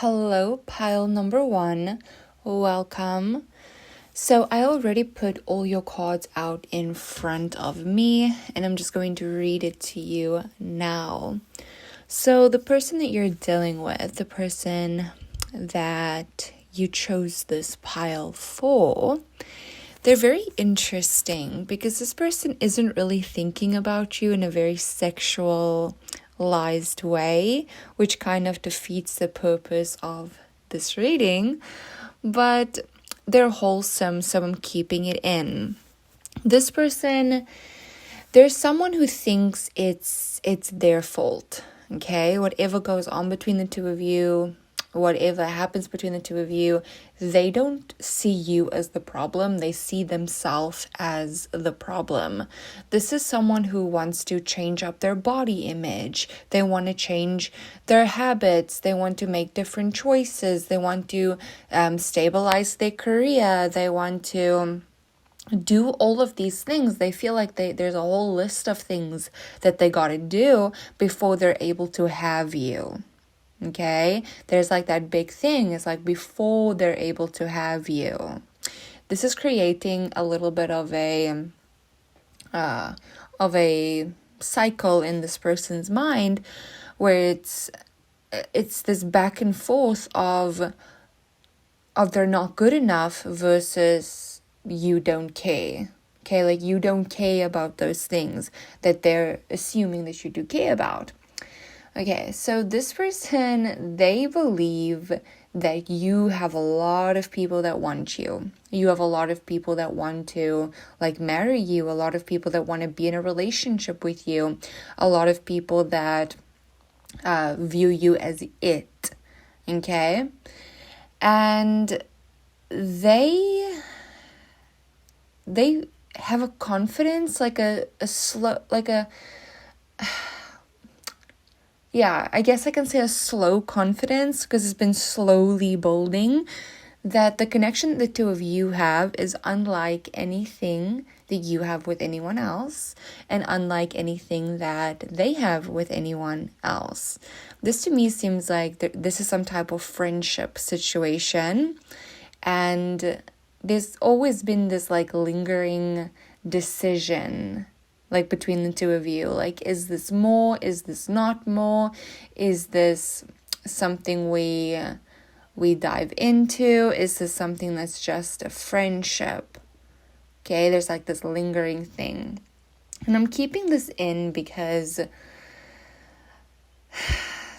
Hello, pile number one. Welcome. So, I already put all your cards out in front of me, and I'm just going to read it to you now. So, the person that you're dealing with, the person that you chose this pile for, they're very interesting because this person isn't really thinking about you in a very sexualized way, which kind of defeats the purpose of this reading, but they're wholesome, so I'm keeping it in. This person, there's someone who thinks it's their fault, okay? Whatever goes on between the two of you, whatever happens between the two of you, they don't see you as the problem. They see themselves as the problem. This is someone who wants to change up their body image. They want to change their habits. They want to make different choices. They want to stabilize their career. They want to do all of these things. They feel like there's a whole list of things that they got to do before they're able to have you. Okay, there's like that big thing. It's like before they're able to have you. This is creating a little bit of a cycle in this person's mind, where it's this back and forth of they're not good enough versus you don't care. Okay, like you don't care about those things that they're assuming that you do care about. Okay, so this person, they believe that you have a lot of people that want you. You have a lot of people that want to like marry you, a lot of people that want to be in a relationship with you, a lot of people that view you as it, okay? And they have a confidence, yeah, I guess I can say a slow confidence, because it's been slowly building, that the connection the two of you have is unlike anything that you have with anyone else, and unlike anything that they have with anyone else. This to me seems like this is some type of friendship situation, and there's always been this like lingering decision like between the two of you. Like, is this more? Is this not more? Is this something we dive into? Is this something that's just a friendship? Okay, there's like this lingering thing. And I'm keeping this in because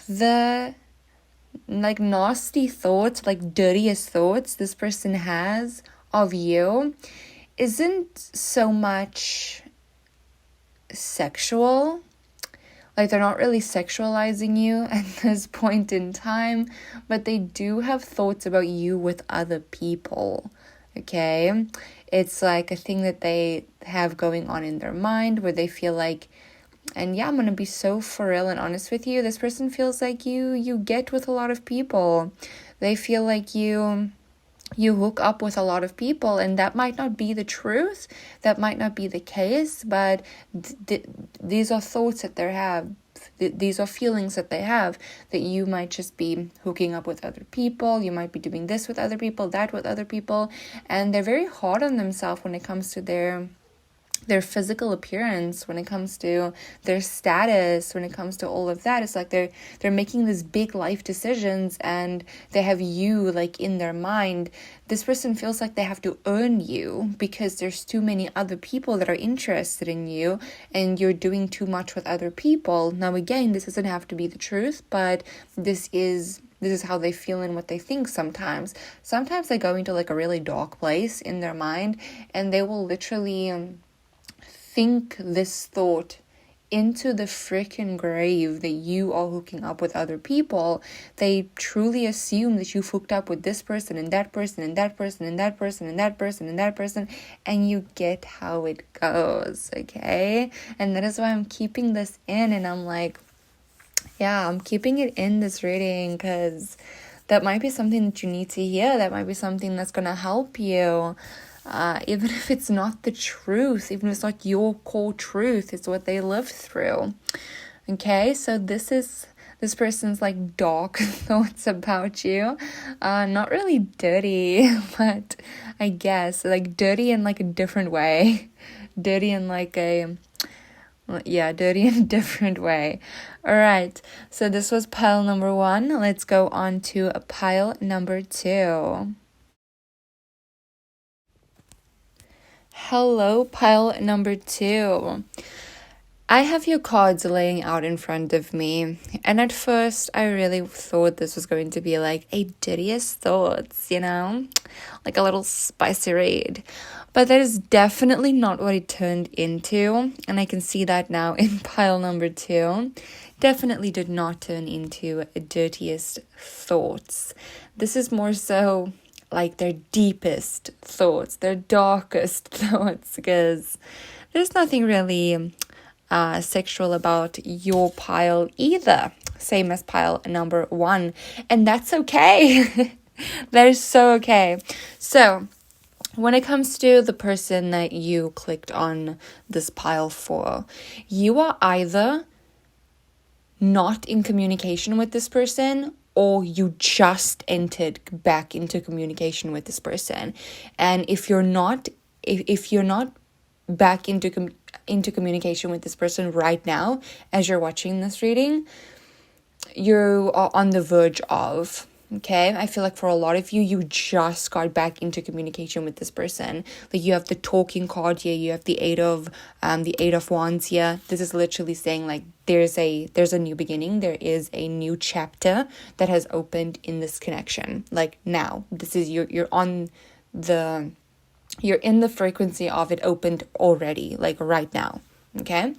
the like nasty thoughts, like dirtiest thoughts this person has of you isn't so much sexual. Like, they're not really sexualizing you at this point in time, but they do have thoughts about you with other people. Okay, it's like a thing that they have going on in their mind, where they feel like, and yeah, I'm gonna be so for real and honest with you, this person feels like you get with a lot of people. They feel like you hook up with a lot of people, and that might not be the truth, that might not be the case, but these are thoughts that they have, these are feelings that they have, that you might just be hooking up with other people, you might be doing this with other people, that with other people, and they're very hard on themselves when it comes to their physical appearance, when it comes to their status, when it comes to all of that. It's like they're making these big life decisions, and they have you like in their mind. This person feels like they have to earn you because there's too many other people that are interested in you, and you're doing too much with other people. Now again, this doesn't have to be the truth, but this is how they feel and what they think sometimes. Sometimes they go into like a really dark place in their mind, and they will literally think this thought into the freaking grave that you are hooking up with other people. They truly assume that you've hooked up with this person and that person and that person and that person and that person and that person, and you get how it goes, okay? And that is why I'm keeping this in, and I'm like, yeah, I'm keeping it in this reading, because that might be something that you need to hear. That might be something that's gonna help you. Even if it's not the truth, even if it's not your core truth, it's what they live through. Okay, so this is This person's like dark thoughts about you. Not really dirty, but I guess like dirty in like a different way. Dirty in like a dirty in a different way. All right, so this was pile number 1. Let's go on to pile number 2. Hello, pile number 2. I have your cards laying out in front of me, and at first I really thought this was going to be like a dirtiest thoughts, like a little spicy read. But that is definitely not what it turned into, and I can see that now in pile number 2. Definitely did not turn into dirtiest thoughts. This is more so like their deepest thoughts, their darkest thoughts, because there's nothing really sexual about your pile either. Same as pile number 1. And that's okay. That is so okay. So when it comes to the person that you clicked on this pile for, you are either not in communication with this person, or you just entered back into communication with this person. And if you're not back into communication with this person right now as you're watching this reading, you are on the verge of. Okay, I feel like for a lot of you just got back into communication with this person. Like you have the talking card here, you have the eight of wands here. This is literally saying like there's a new beginning, there is a new chapter that has opened in this connection. Like now, this is you're in the frequency of it opened already, like right now. Okay.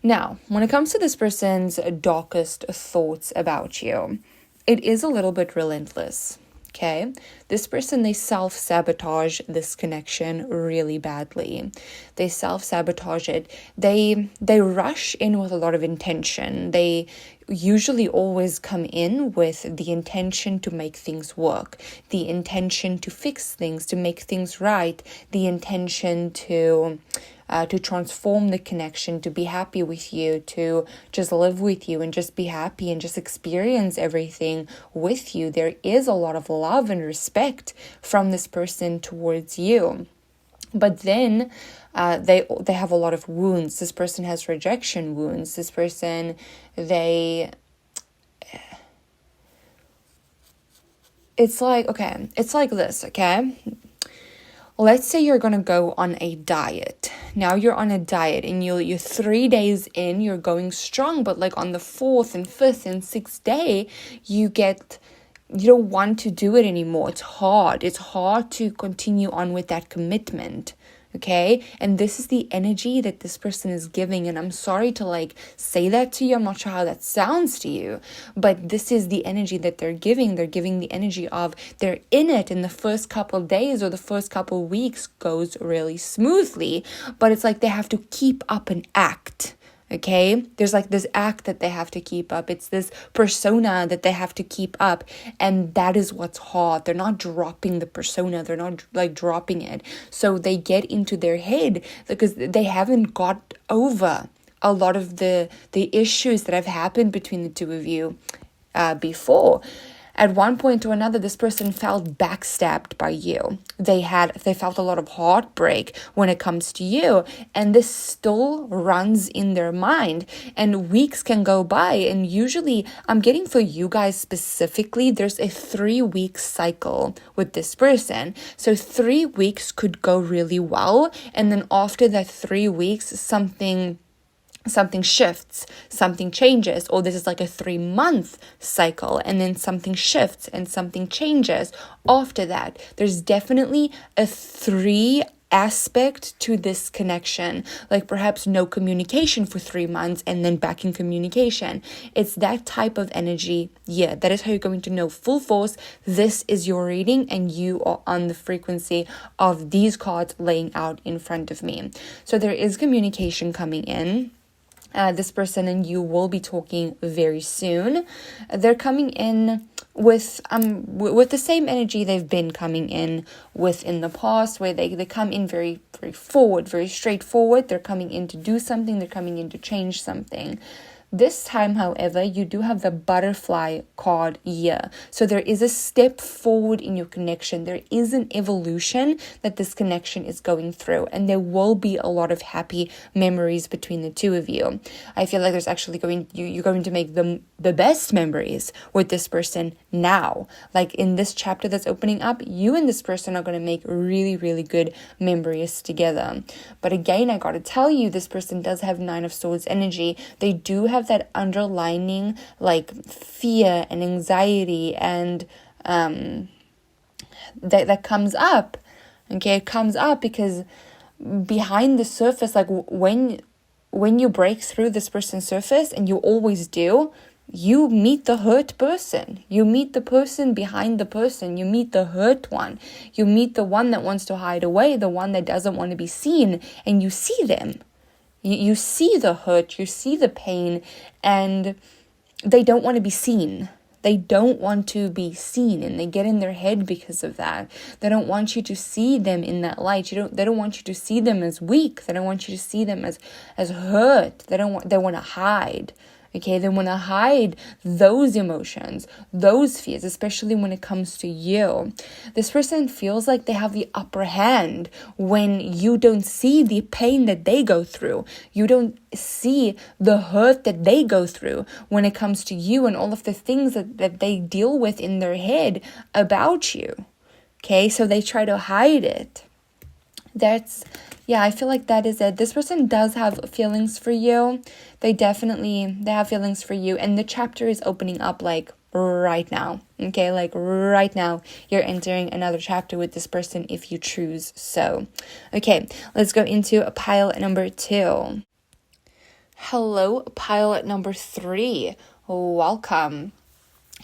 Now, when it comes to this person's darkest thoughts about you, it is a little bit relentless, okay? This person, they self-sabotage this connection really badly. They self-sabotage it. They rush in with a lot of intention. They usually always come in with the intention to make things work, the intention to fix things, to make things right, the intention to transform the connection, to be happy with you, to just live with you and just be happy and just experience everything with you. There is a lot of love and respect from this person towards you. But then they have a lot of wounds. This person has rejection wounds. This person, it's like this, okay? Let's say you're going to go on a diet. Now you're on a diet and you're 3 days in, you're going strong, but like on the 4th and 5th and 6th day, you don't want to do it anymore. It's hard. It's hard to continue on with that commitment. Okay. And this is the energy that this person is giving. And I'm sorry to like say that to you. I'm not sure how that sounds to you, but this is the energy that they're giving. They're giving the energy of they're in it, and the first couple of days or the first couple of weeks goes really smoothly, but it's like they have to keep up an act. Okay, there's like this act that they have to keep up. It's this persona that they have to keep up. And that is what's hard. They're not dropping the persona. They're not like dropping it. So they get into their head because they haven't got over a lot of the issues that have happened between the two of you before. At one point or another, this person felt backstabbed by you. They felt a lot of heartbreak when it comes to you, and this still runs in their mind. And weeks can go by, and usually, I'm getting for you guys specifically, there's a 3-week cycle with this person. So 3 weeks could go really well, and then after that 3 weeks, something shifts, something changes, or this is like a 3-month cycle, and then something shifts and something changes after that. There's definitely a 3 aspect to this connection, like perhaps no communication for 3 months and then back in communication. It's that type of energy. Yeah, that is how you're going to know full force. This is your reading and you are on the frequency of these cards laying out in front of me. So there is communication coming in. This person and you will be talking very soon. They're coming in with the same energy they've been coming in with in the past, where they come in very, very forward, very straightforward. They're coming in to do something. They're coming in to change something. This time, however, you do have the butterfly card here. So there is a step forward in your connection. There is an evolution that this connection is going through, and there will be a lot of happy memories between the two of you. I feel like there's actually you're going to make the best memories with this person now. Like in this chapter that's opening up, you and this person are going to make really, really good memories together. But again, I got to tell you, this person does have Nine of Swords energy. They do have that underlining like fear and anxiety and that comes up. Okay, it comes up because behind the surface, like when you break through this person's surface, and you always do, you meet the hurt person. You meet the person behind the person. You meet the hurt one. You meet the one that wants to hide away, the one that doesn't want to be seen, and you see them. You see the hurt, you see the pain, and they don't want to be seen. They don't want to be seen, and they get in their head because of that. They don't want you to see them in that light. They don't want you to see them as weak. They don't want you to see them as hurt. They want to hide. Okay, they want to hide those emotions, those fears, especially when it comes to you. This person feels like they have the upper hand when you don't see the pain that they go through. You don't see the hurt that they go through when it comes to you and all of the things that they deal with in their head about you. Okay, so they try to hide it. I feel like that is it. This person does have feelings for you. They have feelings for you. And the chapter is opening up like right now. Okay, like right now, you're entering another chapter with this person if you choose so. Okay, let's go into pile number 2. Hello, pile number 3. Welcome.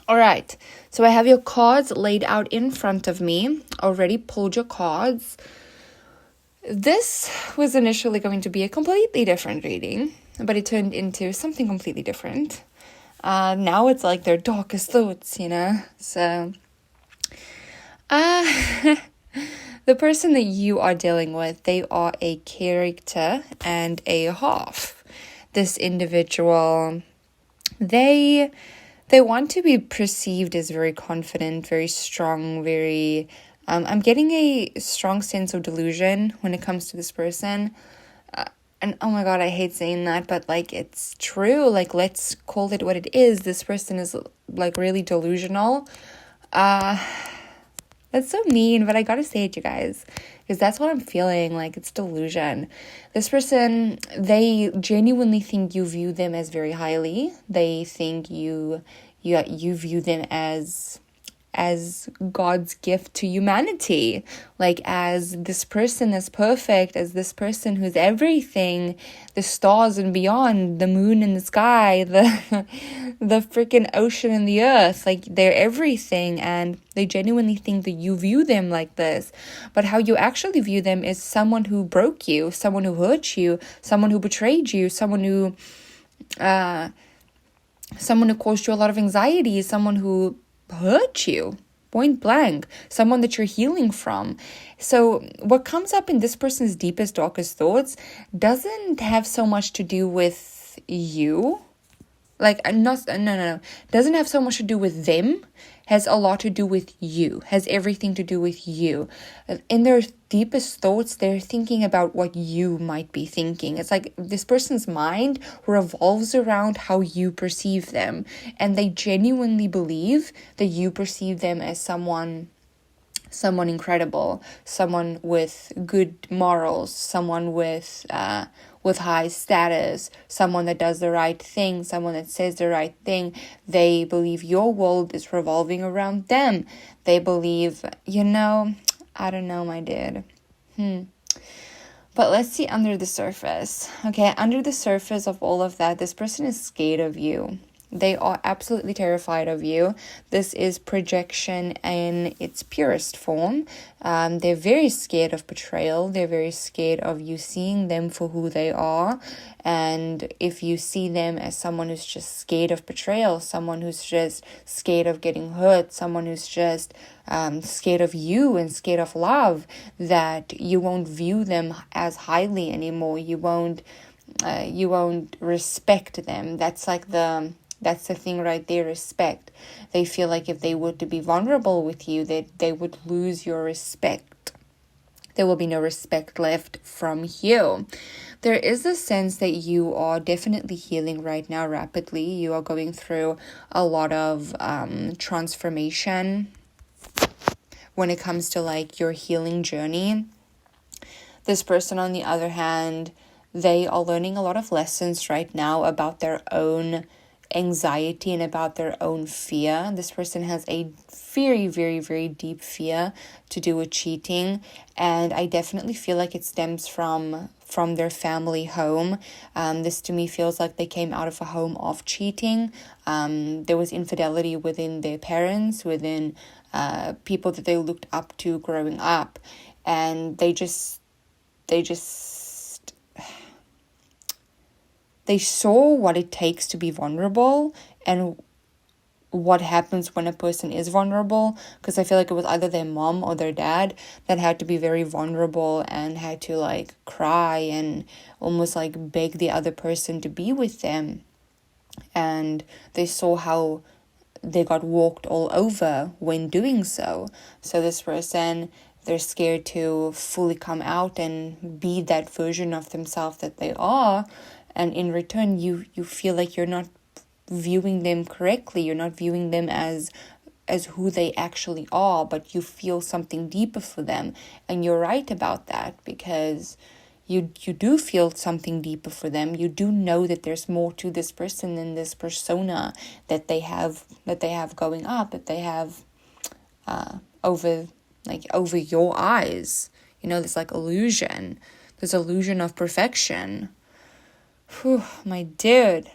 All right, so I have your cards laid out in front of me. Already pulled your cards. This was initially going to be a completely different reading, but it turned into something completely different. Now it's like their darkest thoughts, So, the person that you are dealing with, they are a character and a half. This individual, they want to be perceived as very confident, very strong, very... I'm getting a strong sense of delusion when it comes to this person. And oh my God, I hate saying that, but like it's true. Like, let's call it what it is. This person is like really delusional. That's so mean, but I gotta say it, you guys, because that's what I'm feeling. Like, it's delusion. This person, they genuinely think you view them as very highly. They think you view them as God's gift to humanity, like as this person is perfect, as this person who's everything, the stars and beyond, the moon and the sky, the freaking ocean and the earth, like they're everything, and they genuinely think that you view them like this. But how you actually view them is someone who broke you, someone who hurt you, someone who betrayed you, someone who caused you a lot of anxiety, someone who hurt you, point blank, someone that you're healing from. So what comes up in this person's deepest, darkest thoughts doesn't have so much to do with you. Doesn't have so much to do with them, has a lot to do with you, has everything to do with you. In their deepest thoughts, they're thinking about what you might be thinking. It's like this person's mind revolves around how you perceive them, and they genuinely believe that you perceive them as someone incredible, someone with good morals, someone with high status, someone that does the right thing, someone that says the right thing. They believe your world is revolving around them. They believe, I don't know, my dude. But let's see under the surface. Okay, under the surface of all of that, this person is scared of you. They are absolutely terrified of you. This is projection in its purest form. They're very scared of betrayal. They're very scared of you seeing them for who they are. And if you see them as someone who's just scared of betrayal, someone who's just scared of getting hurt, someone who's just scared of you and scared of love, that you won't view them as highly anymore. You won't you won't respect them. That's the thing right there, respect. They feel like if they were to be vulnerable with you, they would lose your respect. There will be no respect left from you. There is a sense that you are definitely healing right now rapidly. You are going through a lot of transformation when it comes to like your healing journey. This person, on the other hand, they are learning a lot of lessons right now about their own anxiety and about their own fear. This person has a very, very, very deep fear to do with cheating, and I definitely feel like it stems from their family home. This to me feels like they came out of a home of cheating. There was infidelity within their parents, within people that they looked up to growing up, and they saw what it takes to be vulnerable and what happens when a person is vulnerable, because I feel like it was either their mom or their dad that had to be very vulnerable and had to like cry and almost like beg the other person to be with them, and they saw how they got walked all over when doing so. So this person, they're scared to fully come out and be that version of themselves that they are, and in return you feel like you're not viewing them correctly. You're not viewing them as who they actually are, but you feel something deeper for them. And you're right about that, because you do feel something deeper for them. You do know that there's more to this person than this persona that they have going up, that they have over your eyes. There's like illusion. There's illusion of perfection. Whew, my dude.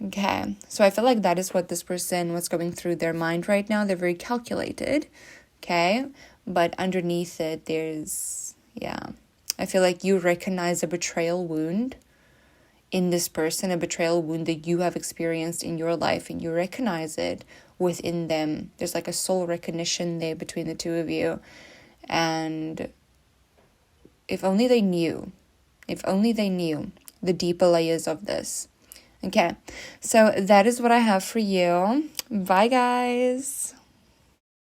Okay, so I feel like that is what this person was going through their mind right now. They're very calculated, okay? But underneath it, I feel like you recognize a betrayal wound in this person, a betrayal wound that you have experienced in your life, and you recognize it within them. There's like a soul recognition there between the two of you. And if only they knew the deeper layers of this. Okay, so that is what I have for you. Bye, guys.